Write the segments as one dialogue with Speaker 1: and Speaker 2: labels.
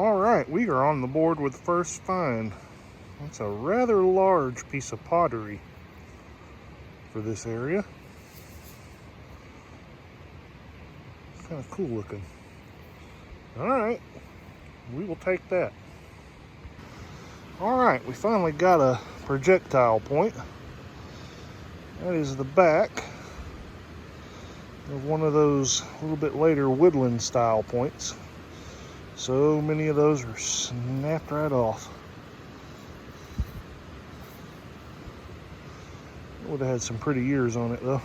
Speaker 1: All right, we are on the board with the first find. That's a rather large piece of pottery for this area. Kind of cool looking. All right, we will take that. All right, we finally got a projectile point. That is the back of one of those a little bit later woodland style points. So many of those are snapped right off. It would have had some pretty years on it though.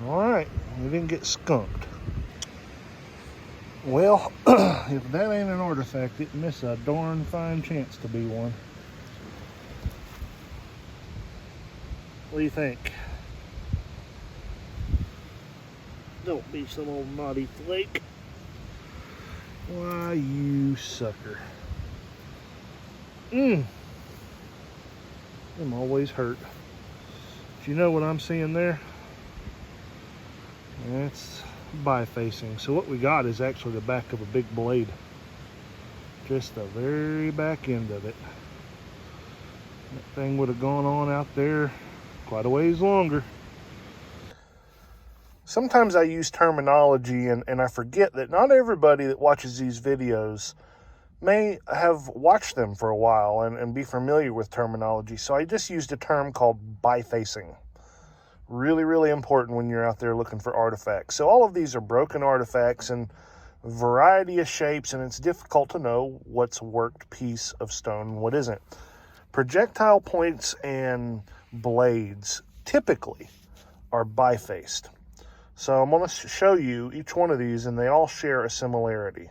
Speaker 1: All right, we didn't get skunked. Well, if that ain't an artifact, it missed a darn fine chance to be one. What do you think? Don't be some old naughty flake. Why, you sucker. I'm always hurt. Do you know what I'm seeing there? It's bifacing. So what we got is actually the back of a big blade. Just the very back end of it. That thing would have gone on out there quite a ways longer. Sometimes I use terminology and I forget that not everybody that watches these videos may have watched them for a while and be familiar with terminology. So I just used a term called bifacing. Really, really important when you're out there looking for artifacts. So all of these are broken artifacts in a variety of shapes, and it's difficult to know what's a worked piece of stone and what isn't. Projectile points and blades typically are bifaced. So I'm going to show you each one of these, and they all share a similarity.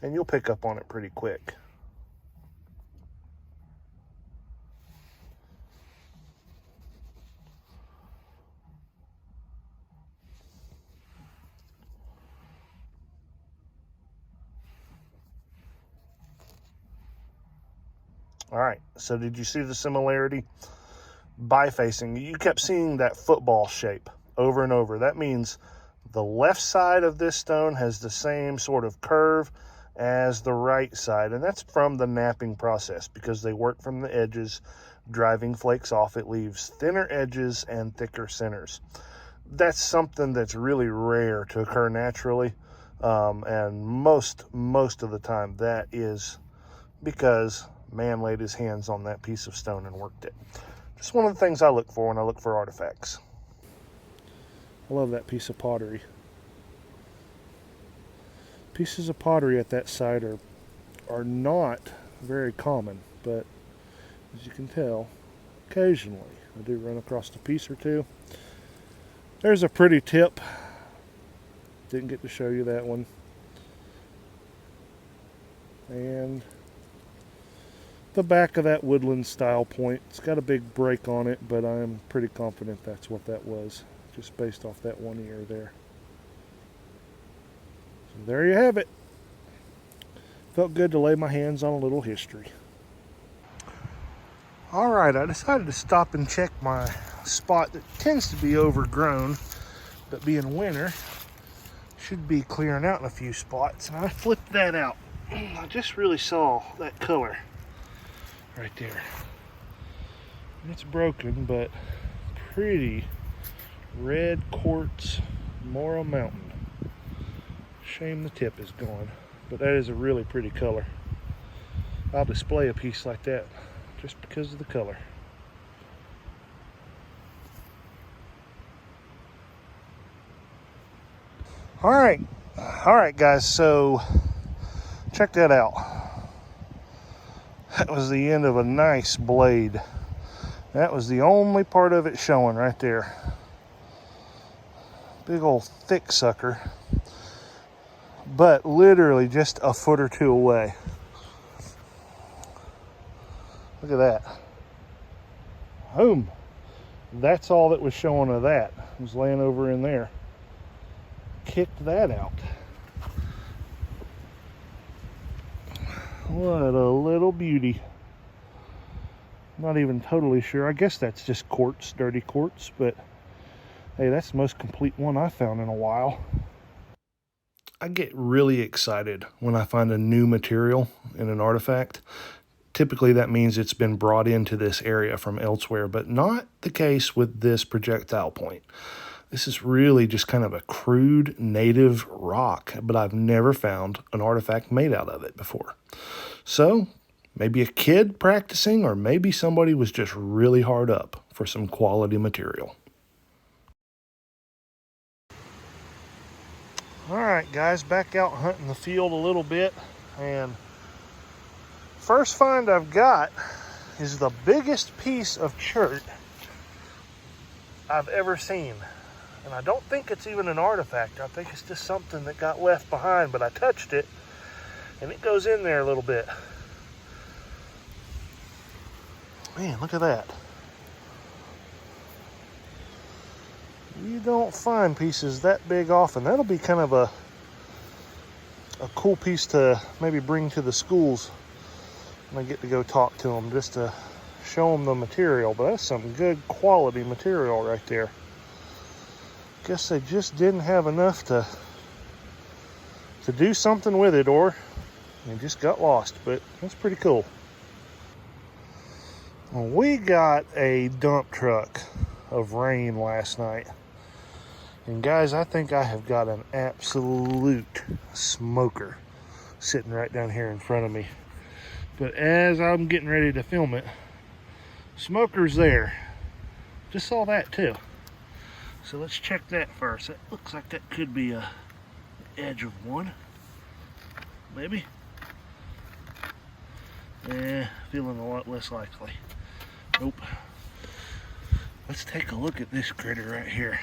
Speaker 1: And you'll pick up on it pretty quick. All right, so did you see the similarity? Bifacing. You kept seeing that football shape over and over. That means the left side of this stone has the same sort of curve as the right side, and that's from the knapping process because they work from the edges, driving flakes off. It leaves thinner edges and thicker centers. That's something that's really rare to occur naturally, and most of the time that is because man laid his hands on that piece of stone and worked it. Just one of the things I look for when I look for artifacts. I love that piece of pottery. Pieces of pottery at that site are not very common, but as you can tell, occasionally I do run across a piece or two. There's a pretty tip. Didn't get to show you that one. And the back of that woodland style point. It's got a big break on it, but I'm pretty confident that's what that was, just based off that one ear there. So there you have it. Felt good to lay my hands on a little history. All right, I decided to stop and check my spot that tends to be overgrown, but being winter, should be clearing out in a few spots. And I flipped that out. I just really saw that color right there. It's broken, but pretty red quartz Mora Mountain. Shame the tip is gone, but that is a really pretty color. I'll display a piece like that just because of the color. All right guys, so check that out. That was the end of a nice blade. That was the only part of it showing right there. Big old thick sucker, but literally just a foot or two away. Look at that. Boom. That's all that was showing of that. It was laying over in there. Kicked that out. What a little beauty. Not even totally sure. I guess that's just quartz, dirty quartz, but Hey, that's the most complete one I've found in a while. I get really excited when I find a new material in an artifact. Typically that means it's been brought into this area from elsewhere, but not the case with this projectile point. This is really just kind of a crude native rock, but I've never found an artifact made out of it before. So maybe a kid practicing, or maybe somebody was just really hard up for some quality material. All right, guys, back out hunting the field a little bit, and first find I've got is the biggest piece of chert I've ever seen. And I don't think it's even an artifact. I think it's just something that got left behind, but I touched it and it goes in there a little bit. Man, look at that. You don't find pieces that big often. That'll be kind of a cool piece to maybe bring to the schools when I get to go talk to them, just to show them the material. But that's some good quality material right there. Guess they just didn't have enough to do something with it, or they just got lost. But that's pretty cool. Well, we got a dump truck of rain last night. And guys, I think I have got an absolute smoker sitting right down here in front of me. But as I'm getting ready to film it, smoker's there. Just saw that too. So let's check that first. That looks like that could be the edge of one. Maybe. Feeling a lot less likely. Nope. Let's take a look at this critter right here.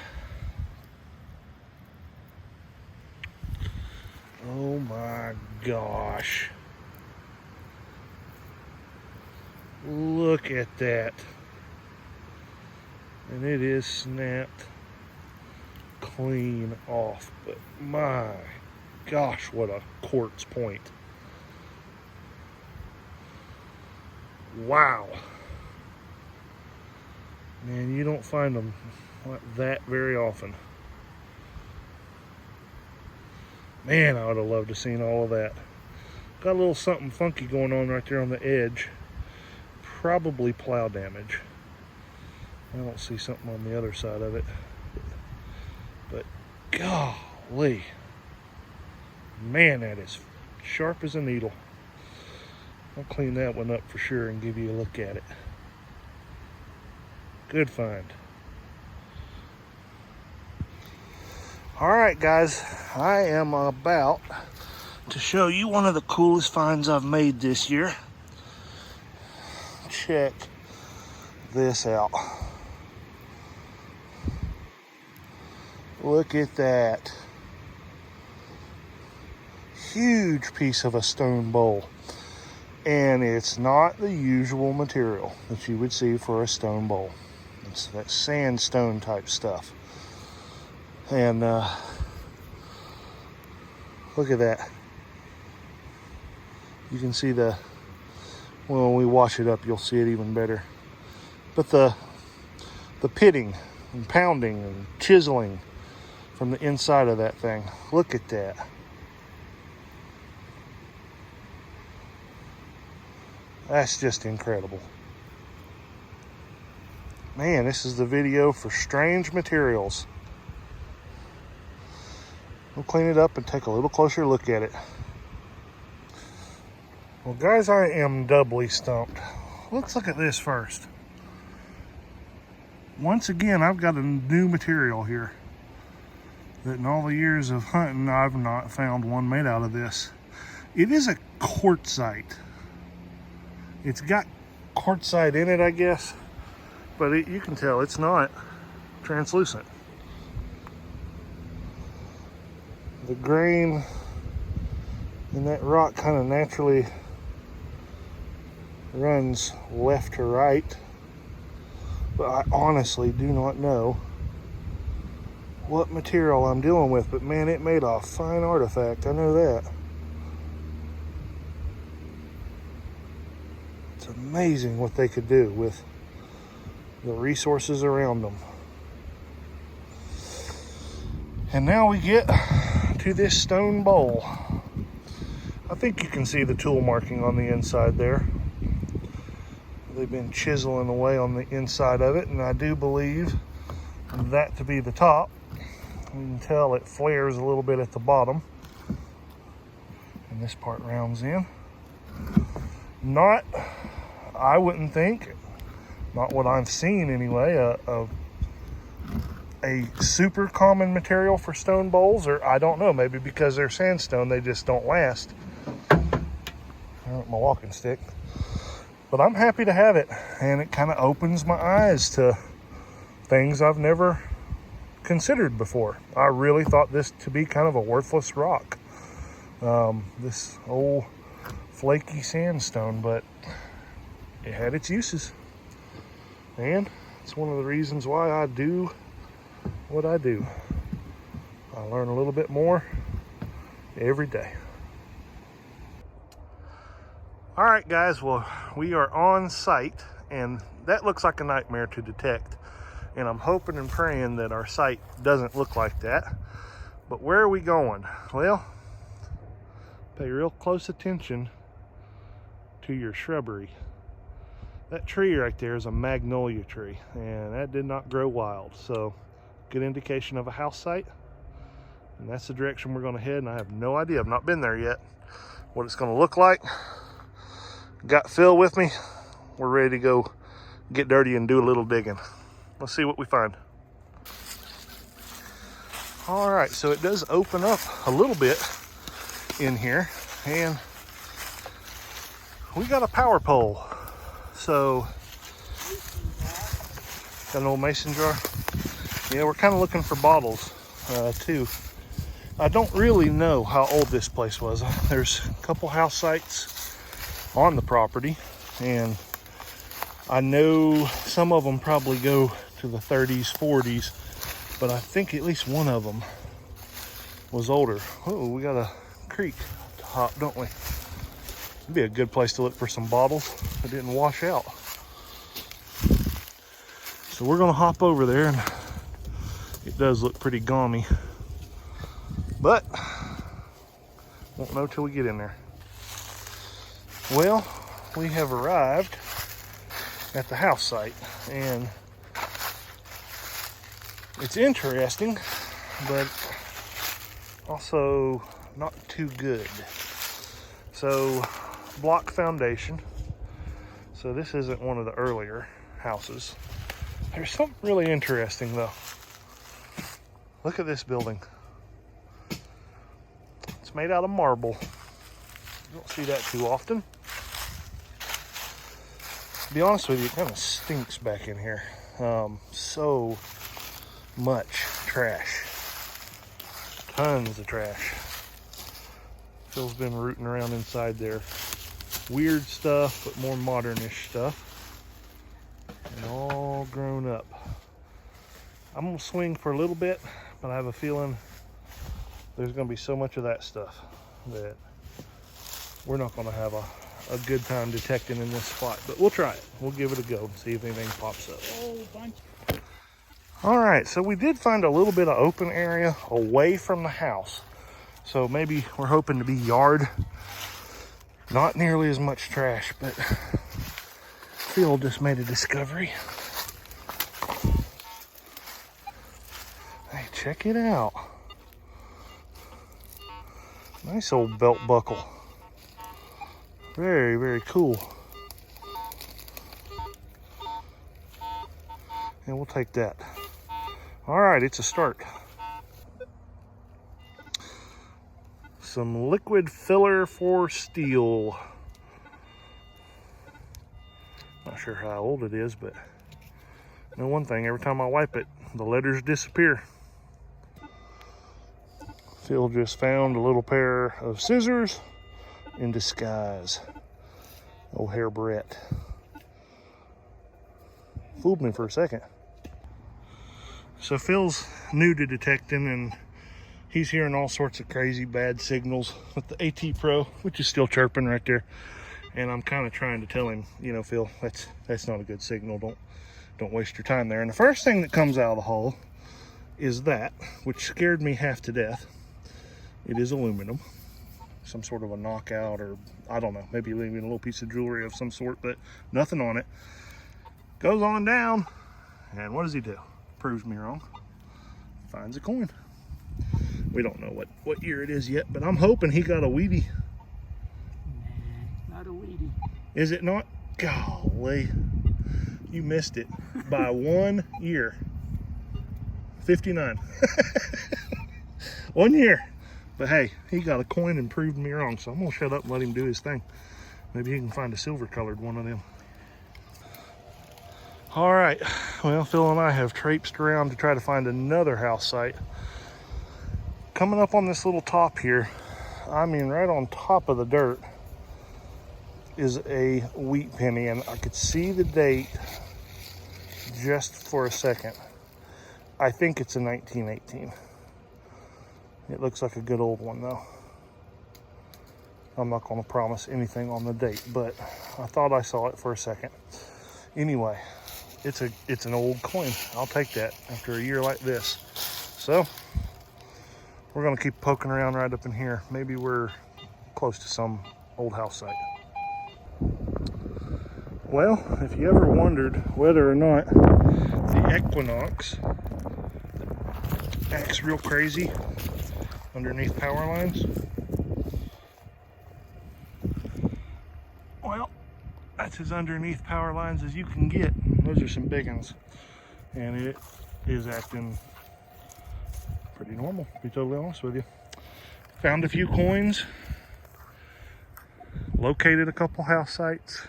Speaker 1: Oh my gosh. Look at that. And it is snapped clean off. But my gosh, what a quartz point. Wow. Man, you don't find them like that very often. Man, I would have loved to have seen all of that. Got a little something funky going on right there on the edge. Probably plow damage. I don't see something on the other side of it. But golly. Man, that is sharp as a needle. I'll clean that one up for sure and give you a look at it. Good find. All right, guys, I am about to show you one of the coolest finds I've made this year. Check this out. Look at that. Huge piece of a stone bowl. And it's not the usual material that you would see for a stone bowl. It's that sandstone type stuff. And look at that. You can see well, when we wash it up, you'll see it even better. But the pitting and pounding and chiseling from the inside of that thing. Look at that. That's just incredible. Man, this is the video for strange materials. We'll clean it up and take a little closer look at it. Well, guys, I am doubly stumped. Let's look at this first. Once again, I've got a new material here that in all the years of hunting, I've not found one made out of this. It is a quartzite. It's got quartzite in it, I guess, but you can tell it's not translucent. The grain in that rock kind of naturally runs left to right, but I honestly do not know what material I'm dealing with. But man, it made a fine artifact, I know that. It's amazing what they could do with the resources around them. And now we get to this stone bowl. I think you can see the tool marking on the inside there. They've been chiseling away on the inside of it, and I do believe that to be the top. You can tell it flares a little bit at the bottom. And this part rounds in. Not, I wouldn't think, not what I've seen anyway, a super common material for stone bowls, or I don't know, maybe because they're sandstone, they just don't last. My walking stick. But I'm happy to have it, and it kind of opens my eyes to things I've never considered before. I really thought this to be kind of a worthless rock. This old flaky sandstone, but it had its uses. And it's one of the reasons why I do what I do. I learn a little bit more every day. All right, guys, well, we are on site, and that looks like a nightmare to detect. And I'm hoping and praying that our site doesn't look like that. But where are we going? Well, pay real close attention to your shrubbery. That tree right there is a magnolia tree, and that did not grow wild. So, good indication of a house site. And that's the direction we're gonna head, and I have no idea, I've not been there yet, what it's gonna look like. Got Phil with me. We're ready to go get dirty and do a little digging. Let's see what we find. All right, so it does open up a little bit in here, and we got a power pole. So, got an old mason jar. Yeah, we're kind of looking for bottles too. I don't really know how old this place was. There's a couple house sites on the property, and I know some of them probably go to the 30s, 40s, but I think at least one of them was older. Oh, we got a creek to hop, don't we? It'd be a good place to look for some bottles that didn't wash out. So we're gonna hop over there, and it does look pretty gaumy, but won't know till we get in there. Well, we have arrived at the house site, and it's interesting, but also not too good. So, block foundation. So this isn't one of the earlier houses. There's something really interesting though. Look at this building. It's made out of marble. You don't see that too often. To be honest with you, it kind of stinks back in here. So much trash. Tons of trash. Phil's been rooting around inside there. Weird stuff, but more modernish stuff. And all grown up. I'm gonna swing for a little bit, but I have a feeling there's gonna be so much of that stuff that we're not gonna have a good time detecting in this spot, but we'll try it. We'll give it a go and see if anything pops up. All right, so we did find a little bit of open area away from the house. So maybe we're hoping to be yard. Not nearly as much trash, but Phil just made a discovery. Hey, check it out. Nice old belt buckle. Very, very cool. And we'll take that. All right, it's a start. Some liquid filler for steel. Not sure how old it is, but I know one thing, every time I wipe it, the letters disappear. Phil just found a little pair of scissors in disguise. Old hair Brett. Fooled me for a second. So Phil's new to detecting, and he's hearing all sorts of crazy bad signals with the AT Pro, which is still chirping right there. And I'm kind of trying to tell him, you know, Phil, that's not a good signal. Don't waste your time there. And the first thing that comes out of the hole is that, which scared me half to death. It is aluminum, some sort of a knockout, or I don't know, maybe leaving a little piece of jewelry of some sort, but nothing on it. Goes on down, and what does he do? Proves me wrong. Finds a coin. We don't know what year it is yet, but I'm hoping he got a Wheatie.
Speaker 2: Nah, not a Wheatie.
Speaker 1: Is it not? Golly, you missed it by 1 year. 59. 1 year. But hey, he got a coin and proved me wrong, so I'm gonna shut up and let him do his thing. Maybe he can find a silver colored one of them. All right, well, Phil and I have traipsed around to try to find another house site. Coming up on this little top here, I mean right on top of the dirt, is a wheat penny, and I could see the date just for a second. I think it's a 1918. It looks like a good old one though. I'm not going to promise anything on the date, but I thought I saw it for a second. Anyway, it's an old coin. I'll take that after a year like this. So we're going to keep poking around right up in here. Maybe we're close to some old house site. Well, if you ever wondered whether or not the Equinox acts real crazy underneath power lines, well, that's as underneath power lines as you can get. Those are some big ones, and it is acting pretty normal, to be totally honest with you. Found a few coins, located a couple house sites.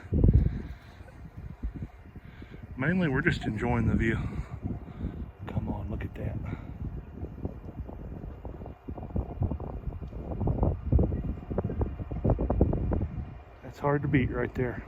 Speaker 1: Mainly we're just enjoying the view. Come on, look at that. That's hard to beat right there.